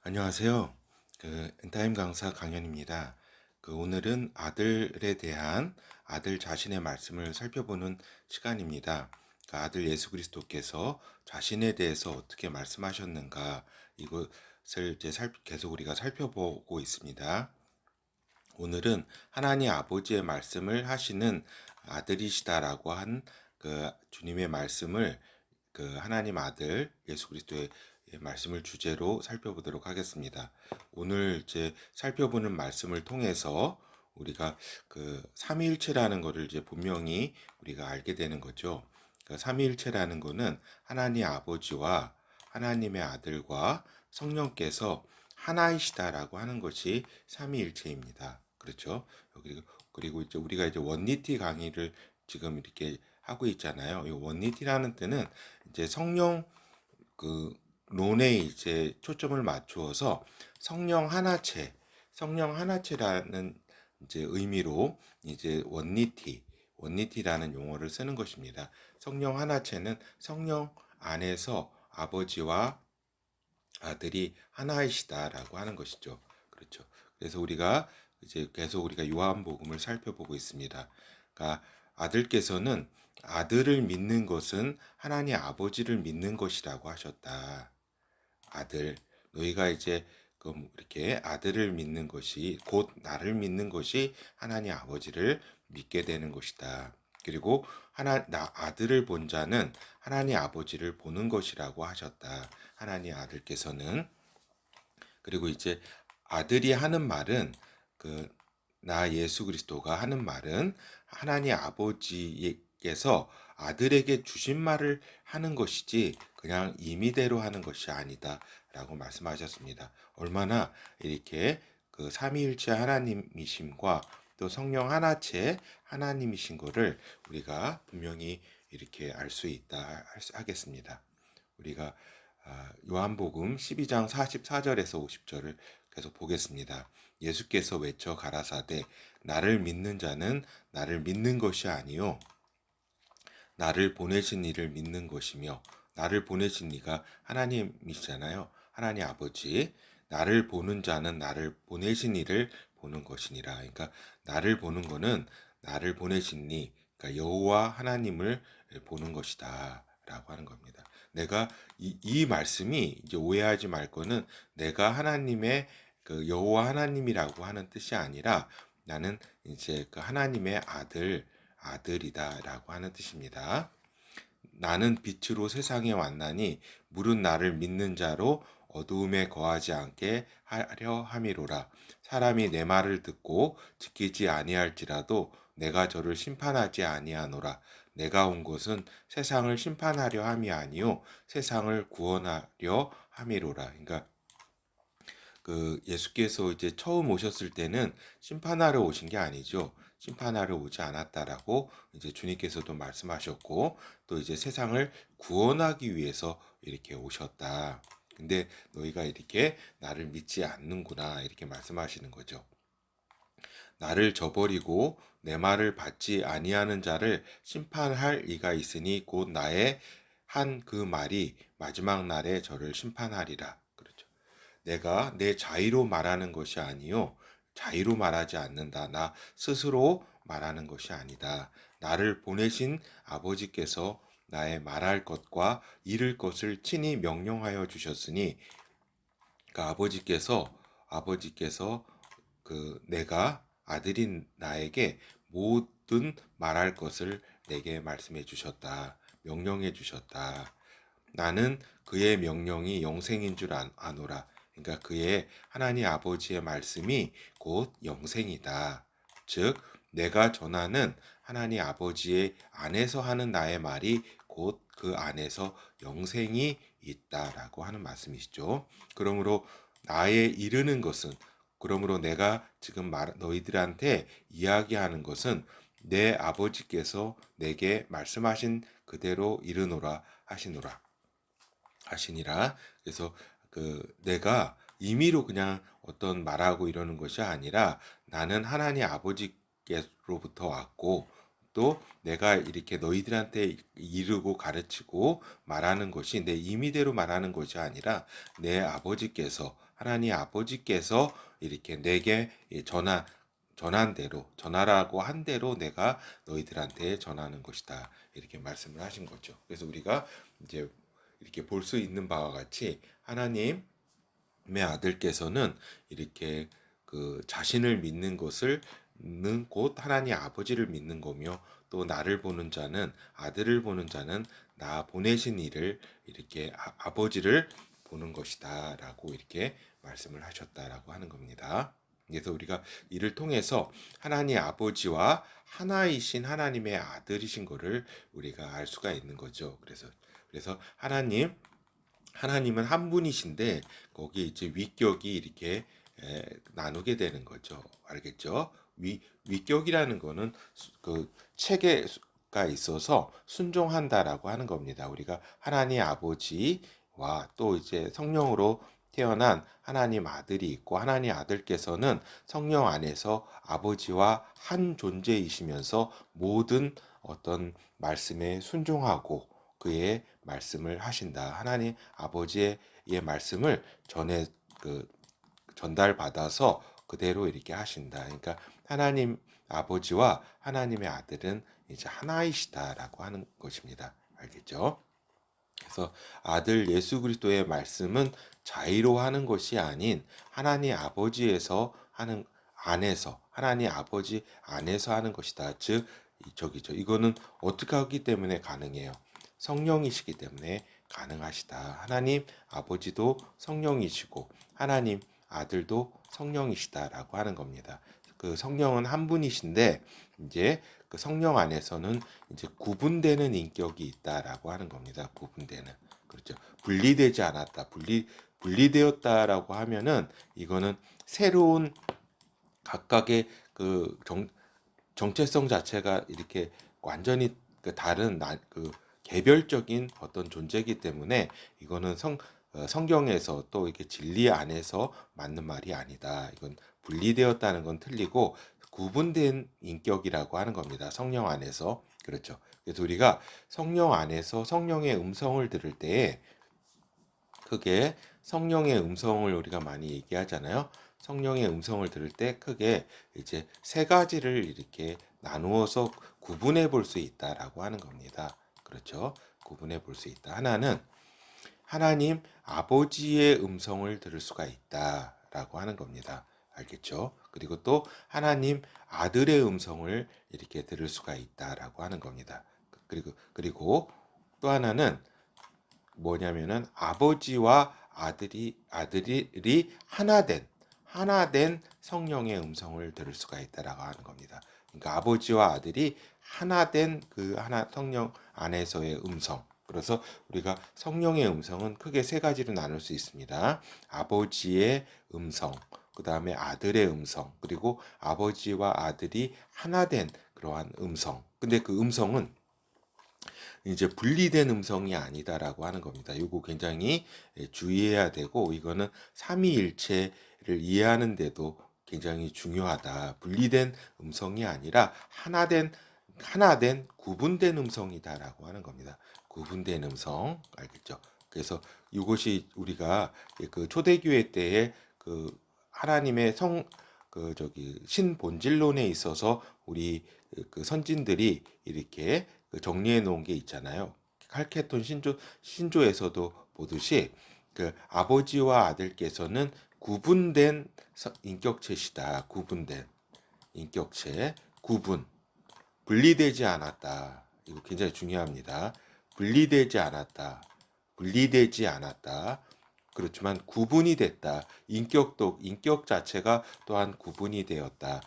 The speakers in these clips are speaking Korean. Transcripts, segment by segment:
안녕하세요. 엔타임 강사 강연입니다. 오늘은 아들에 대한 아들 자신의 말씀을 살펴보는 시간입니다. 아들 예수 그리스도께서 자신에 대해서 어떻게 말씀하셨는가 이것을 계속 우리가 살펴보고 있습니다. 오늘은 하나님 아버지의 말씀을 하시는 아들이시다라고 한 주님의 말씀을 하나님 아들 예수 그리스도의 말씀을 주제로 살펴보도록 하겠습니다. 오늘 살펴보는 말씀을 통해서 우리가 삼위일체라는 것을 분명히 우리가 알게 되는 거죠. 삼위일체라는 것은 하나님 아버지와 하나님의 아들과 성령께서 하나이시다라고 하는 것이 삼위일체입니다. 그렇죠? 그리고 이제 우리가 이제 원리티 강의를 지금 이렇게 하고 있잖아요. 이 원리티라는 뜻은 이제 성령 론에 이제 초점을 맞추어서 성령 하나체라는 이제 의미로 이제 원리티라는 용어를 쓰는 것입니다. 성령 하나체는 성령 안에서 아버지와 아들이 하나이시다라고 하는 것이죠. 그렇죠. 그래서 우리가 이제 계속 우리가 요한복음을 살펴보고 있습니다. 그러니까 아들께서는 아들을 믿는 것은 하나님 아버지를 믿는 것이라고 하셨다. 너희가 이제 이렇게 아들을 믿는 것이 곧 나를 믿는 것이 하나님 아버지를 믿게 되는 것이다. 그리고 아들을 본 자는 하나님 아버지를 보는 것이라고 하셨다. 하나님 아들께서는. 그리고 이제 아들이 하는 말은 나 예수 그리스도가 하는 말은 하나님 아버지께서 아들에게 주신 말을 하는 것이지 그냥 임의대로 하는 것이 아니다라고 말씀하셨습니다. 얼마나 이렇게 삼위일체 하나님이심과 또 성령 하나체 하나님이신 것을 우리가 분명히 이렇게 알 수 있다 하겠습니다. 우리가 요한복음 12장 44절에서 50절을 계속 보겠습니다. 예수께서 외쳐 가라사대 나를 믿는 자는 나를 믿는 것이 아니요 나를 보내신 이를 믿는 것이며, 나를 보내신 이가 하나님이시잖아요. 하나님 아버지. 나를 보는 자는 나를 보내신 이를 보는 것이니라. 그러니까 나를 보는 거는 나를 보내신 이, 그러니까 여호와 하나님을 보는 것이다라고 하는 겁니다. 내가 이 말씀이 이제 오해하지 말 거는 내가 하나님의 여호와 하나님이라고 하는 뜻이 아니라 나는 이제 하나님의 아들이다라고 하는 뜻입니다. 나는 빛으로 세상에 왔나니 물은 나를 믿는 자로 어두움에 거하지 않게 하려 함이로라. 사람이 내 말을 듣고 지키지 아니할지라도 내가 저를 심판하지 아니하노라. 내가 온 것은 세상을 심판하려 함이 아니요 세상을 구원하려 함이로라. 그러니까 예수께서 이제 처음 오셨을 때는 심판하러 오신 게 아니죠. 심판하러 오지 않았다라고 이제 주님께서도 말씀하셨고, 또 이제 세상을 구원하기 위해서 이렇게 오셨다. 근데 너희가 이렇게 나를 믿지 않는구나 이렇게 말씀하시는 거죠. 나를 저버리고 내 말을 받지 아니하는 자를 심판할 이가 있으니 곧 나의 한 그 말이 마지막 날에 저를 심판하리라. 그렇죠. 내가 내 자의로 말하는 것이 아니요 자의로 말하지 않는다. 나 스스로 말하는 것이 아니다. 나를 보내신 아버지께서 나의 말할 것과 이를 것을 친히 명령하여 주셨으니 아버지께서 내가 아들인 나에게 모든 말할 것을 내게 말씀해 주셨다. 명령해 주셨다. 나는 그의 명령이 영생인 줄 아노라. 그러니까 그의 하나님 아버지의 말씀이 곧 영생이다. 즉 내가 전하는 하나님 아버지의 안에서 하는 나의 말이 곧 그 안에서 영생이 있다라고 하는 말씀이시죠. 그러므로 내가 지금 너희들한테 이야기하는 것은 내 아버지께서 내게 말씀하신 그대로 이르노라 하시니라. 그래서 내가 임의로 그냥 어떤 말하고 이러는 것이 아니라 나는 하나님 아버지께로부터 왔고 또 내가 이렇게 너희들한테 이르고 가르치고 말하는 것이 내 임의대로 말하는 것이 아니라 내 아버지께서 하나님 아버지께서 이렇게 내게 전한 대로, 전하라고 한 대로 내가 너희들한테 전하는 것이다. 이렇게 말씀을 하신 거죠. 그래서 우리가 이제 이렇게 볼 수 있는 바와 같이 하나님의 아들께서는 이렇게 그 자신을 믿는 것을 곧 하나님 아버지를 믿는 거며, 또 나를 보는 자는, 아들을 보는 자는 나 보내신 이를 이렇게 아버지를 보는 것이다라고 이렇게 말씀을 하셨다라고 하는 겁니다. 그래서 우리가 이를 통해서 하나님 아버지와 하나이신 하나님의 아들이신 것을 우리가 알 수가 있는 거죠. 그래서 하나님은 한 분이신데 거기에 이제 위격이 이렇게 나누게 되는 거죠. 알겠죠? 위격이라는 거는 그 체계가 있어서 순종한다라고 하는 겁니다. 우리가 하나님 아버지와 또 이제 성령으로 태어난 하나님 아들이 있고, 하나님 아들께서는 성령 안에서 아버지와 한 존재이시면서 모든 어떤 말씀에 순종하고 그의 말씀을 하신다. 하나님 아버지의 말씀을 전달받아서 그대로 이렇게 하신다. 그러니까 하나님 아버지와 하나님의 아들은 이제 하나이시다라고 하는 것입니다. 알겠죠? 그래서 아들 예수 그리스도의 말씀은 자의로 하는 것이 아닌 하나님 아버지에서 하는 안에서, 하나님 아버지 안에서 하는 것이다. 즉 저기죠. 이거는 어떻게 하기 때문에 가능해요? 성령이시기 때문에 가능하시다. 하나님 아버지도 성령이시고 하나님 아들도 성령이시다라고 하는 겁니다. 그 성령은 한 분이신데 이제 그 성령 안에서는 이제 구분되는 인격이 있다라고 하는 겁니다. 구분되는. 그렇죠. 분리되지 않았다. 분리되었다라고 하면은 이거는 새로운 각각의 그 정체성 자체가 이렇게 완전히 그 다른 그 개별적인 어떤 존재이기 때문에 이거는 성경에서 또 이렇게 진리 안에서 맞는 말이 아니다. 이건 분리되었다는 건 틀리고 구분된 인격이라고 하는 겁니다. 성령 안에서. 그렇죠. 그래서 우리가 성령 안에서 성령의 음성을 들을 때에 크게 성령의 음성을 우리가 많이 얘기하잖아요. 성령의 음성을 들을 때 크게 이제 세 가지를 이렇게 나누어서 구분해 볼 수 있다라고 하는 겁니다. 그렇죠? 구분해 볼 수 있다. 하나는 하나님 아버지의 음성을 들을 수가 있다라고 하는 겁니다. 알겠죠? 그리고 또 하나님 아들의 음성을 이렇게 들을 수가 있다라고 하는 겁니다. 그리고 또 하나는 뭐냐면은 아버지와 아들이 하나된 성령의 음성을 들을 수가 있다라고 하는 겁니다. 그러니까 아버지와 아들이 하나된 그 하나 성령 안에서의 음성. 그래서 우리가 성령의 음성은 크게 세 가지로 나눌 수 있습니다. 아버지의 음성, 그 다음에 아들의 음성, 그리고 아버지와 아들이 하나된 그러한 음성. 근데 그 음성은 이제 분리된 음성이 아니다라고 하는 겁니다. 이거 굉장히 주의해야 되고, 이거는 삼위일체를 이해하는데도 굉장히 중요하다. 분리된 음성이 아니라 하나된 구분된 음성이다라고 하는 겁니다. 구분된 음성. 알겠죠? 그래서 이것이 우리가 그 초대교회 때에 그 하나님의 신본질론에 있어서 우리 그 선진들이 이렇게 그 정리해 놓은 게 있잖아요. 칼케톤 신조에서도 보듯이 그 아버지와 아들께서는 구분된 인격체시다. 구분된 인격체, 분리되지 않았다. 이거 굉장히 중요합니다. 분리되지 않았다. 분리되지 않았다. 그렇지만 구분이 됐다. 인격 자체가 또한 구분이 되었다.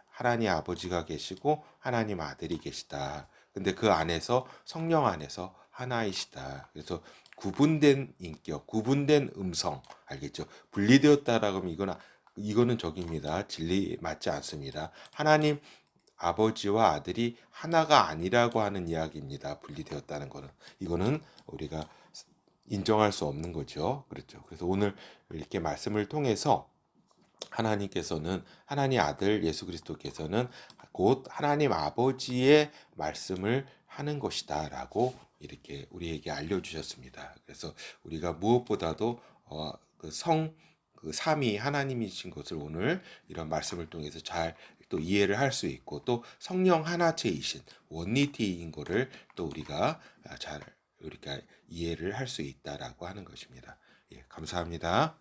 하나님 아버지가 계시고 하나님 아들이 계시다. 근데 그 안에서 성령 안에서 하나이시다. 그래서 구분된 인격, 구분된 음성, 알겠죠? 분리되었다라고 하면 이거는 적입니다. 진리 맞지 않습니다. 하나님 아버지와 아들이 하나가 아니라고 하는 이야기입니다. 분리되었다는 거는. 이거는 우리가 인정할 수 없는 거죠. 그렇죠. 그래서 오늘 이렇게 말씀을 통해서 하나님 아들 예수 그리스도께서는 곧 하나님 아버지의 말씀을 하는 것이다라고 이렇게 우리에게 알려주셨습니다. 그래서 우리가 무엇보다도 그 삼위 하나님이신 것을 오늘 이런 말씀을 통해서 잘 또 이해를 할 수 있고 또 성령 하나체이신 원리티인 거를 또 우리가 잘 이해를 할 수 있다라고 하는 것입니다. 예, 감사합니다.